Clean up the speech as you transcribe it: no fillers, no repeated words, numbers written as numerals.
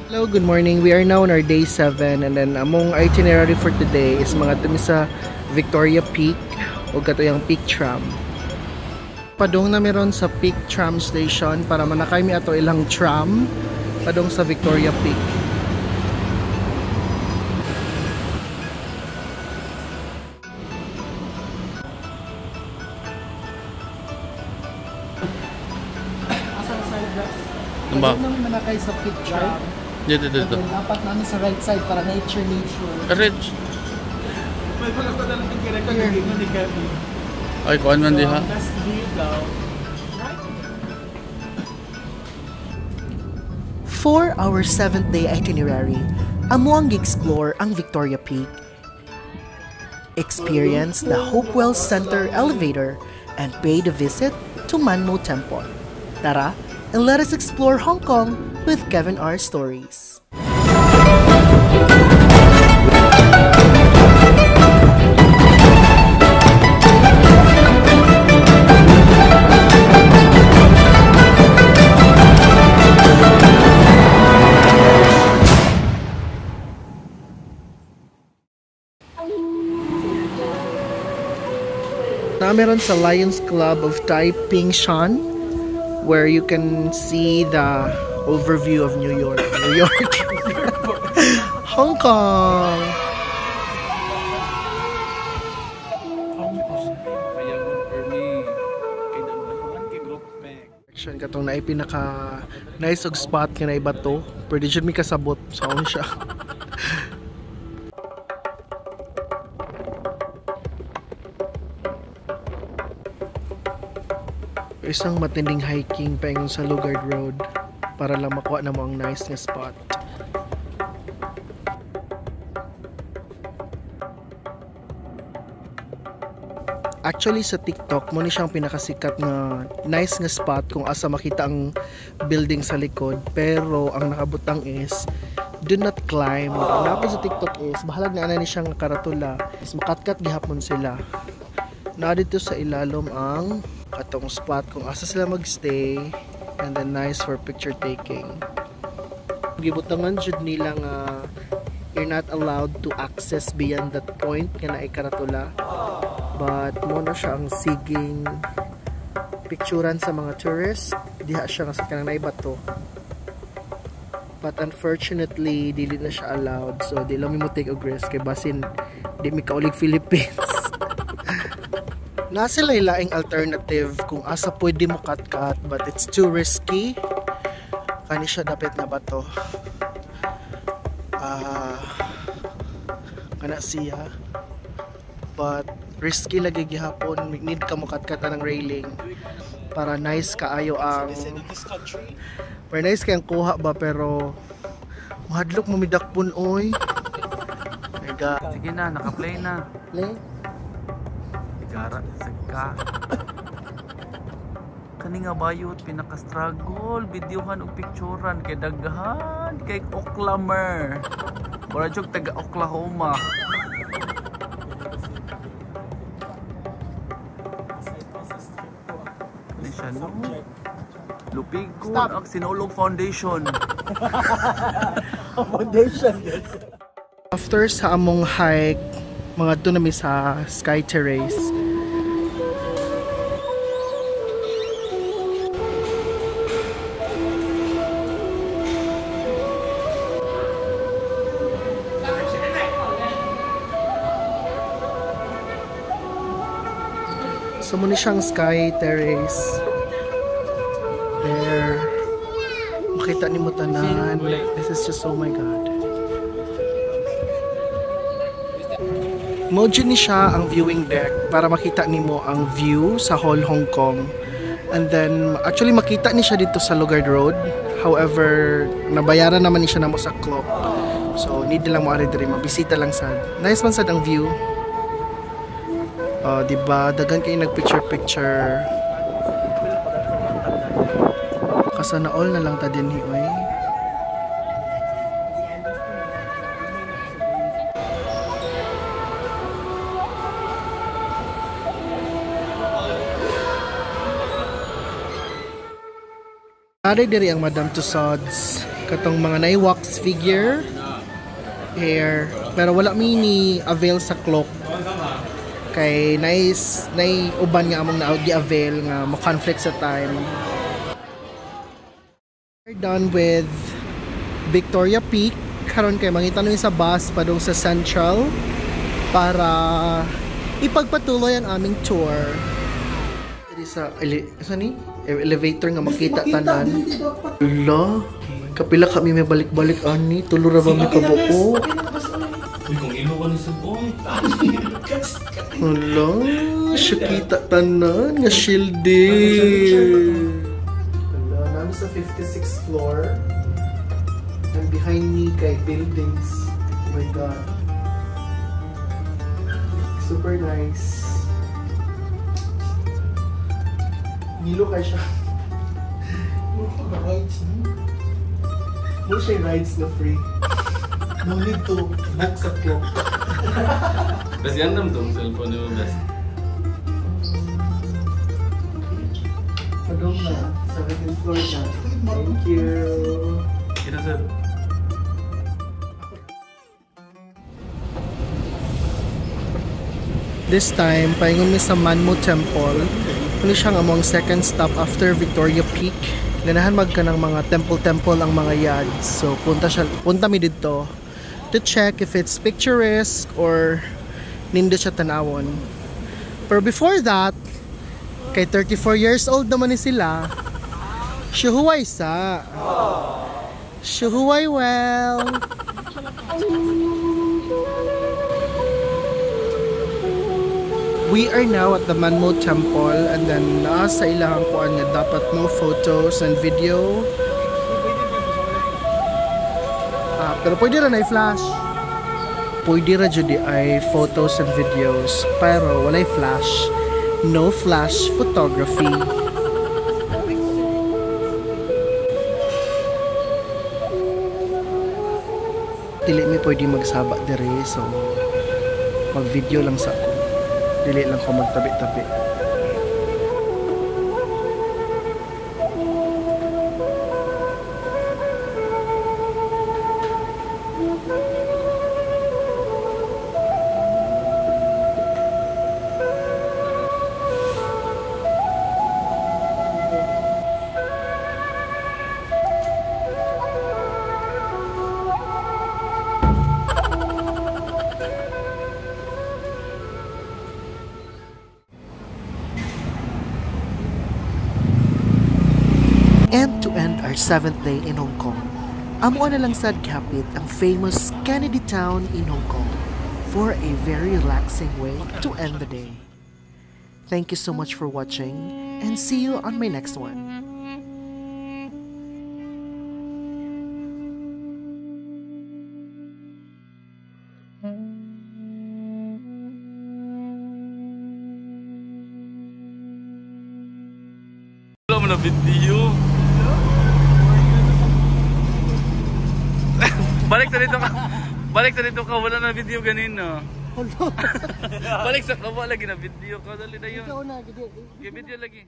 Hello, good morning. We are now on our day 7 and then among itinerary for today is mga tumi sa Victoria Peak o katuyang Peak Tram. Padong na meron sa Peak Tram Station para manakay mi ato ilang tram padong sa Victoria Peak. Asang side dress? Ba? Padong namin manakay sa Peak Tram. Dito. Dapat namin sa right side para nature. Rich. Here. Ay, kuan man diha. For our 7th day itinerary, amo ang explore ang Victoria Peak, experience the Hopewell Center elevator, and pay the visit to Manmo Temple. Tara, and let us explore Hong Kong with Kevin R. Stories. Na meron sa Lions Club of Taiping Shan where you can see the overview of New York. Hong Kong. Katong na pinaka nice og spot nga na ibato. Pwede jud mi kasabot sa siya. Isang matinding hiking paingon sa Lugard Road para lang makuha na mo ang nice nga spot. Actually sa TikTok mo ni siyang pinakasikat na nice nga spot kung asa makita ang building sa likod, pero ang nakabutang is do not climb. Ang napon sa TikTok is bahalag na ana ni siyang karatula is makatkat gihapon sila. Na dito sa ilalom ang katong spot kung asa sila magstay, and then nice for picture taking. Gibutangan jud nila nga you're not allowed to access beyond that point nga naay karatula, but mo na siya ang siging picturean sa mga tourists. Diha siya nga sa kanang naibato, but unfortunately dili na siya allowed, so di lang mo take og risk kay basin di mi kaulig Philippines. Nasa laing alternative kung asa pwede mo cut but it's too risky. Kani siya dapat na ba to? Kana siya. But risky lagi gihapon. Need ka mo cut ng railing para nice kaayo ang para nice kayang kuha ba, pero mahadlok mo midakpon oy. My God. Sige na, naka-play na. Play? Gara saka. Kani nga bayot pinaka-struggle, videohan og picturean kay daghan kay Oklamer. Wala jud taga Oklahoma. Ni siya no. Lupigon ang Sinulog Foundation. Foundation. After sa among hike, mga doon namin sa Sky Terrace. So muna siyang Sky Terrace. There. Makita ni mo tanan. This is just, oh my God. Mojo ni siya ang viewing deck para makita nimo ang view sa whole Hong Kong. And then actually makita ni siya dito sa Lugard Road. However, nabayaran naman ni siya namo sa clock. So need lang mo ari diri mabisita lang sad. Nice man sad ang view. Diba dagan kay nagpicture. Kasana all na lang ta dinhi oy. Aray diri ang Madame Tussauds. Katong mga wax figure. Hair. Pero wala mini avail sa cloak. Kay nice uban nga among na-avail nga mo-conflict sa time. We're done with Victoria Peak. Karon kay mangita nyo sa bus padung sa Central para ipagpatuloy ang aming tour. Dito sa elevator nga makita tanan. Hala, kapila kami may balik-balik ani, tulo ra ba mi kabuo? Kung ilo ka ni sa boy. Hala, siya kita tanan nga shielding. Hala, namin sa 56th floor. And behind me kay buildings. Oh my god. Super nice. Nilo ka siya. Rides mo. Mo siya rides na free. No need to book sa clock. Bas yan naman itong cellphone mo, bas. Padong na. Sa second floor siya. Thank you. Kita sir. This time, paingon mi sa Manmo Temple. Ano siyang among second stop after Victoria Peak. Ganahan magka ng mga temple-temple ang mga yads. So, punta mi dito to check if it's picturesque or nindot siya tanawon. Pero before that, kay 34 years old naman ni sila, shuhuway sa. Shuhuway well. We are now at the Manmo Temple and then nasa ilahang kuan nga dapat no photos and video. Pero pwede ra na i-flash. Pwede ra jud ay photos and videos pero walay flash. No flash photography. Dili mi pwede magsaba dire so mag-video lang sa ako. Dili lang ko magtabi-tabi. And to end our 7th day in Hong Kong, amo na lang sad kapit ang famous Kennedy Town in Hong Kong for a very relaxing way to end the day. Thank you so much for watching and see you on my next one. Wala mo na video. Balik sa dito ka, wala na video ganina. Balik sa kawa lagi na video ka, dali na yun. Video lagi.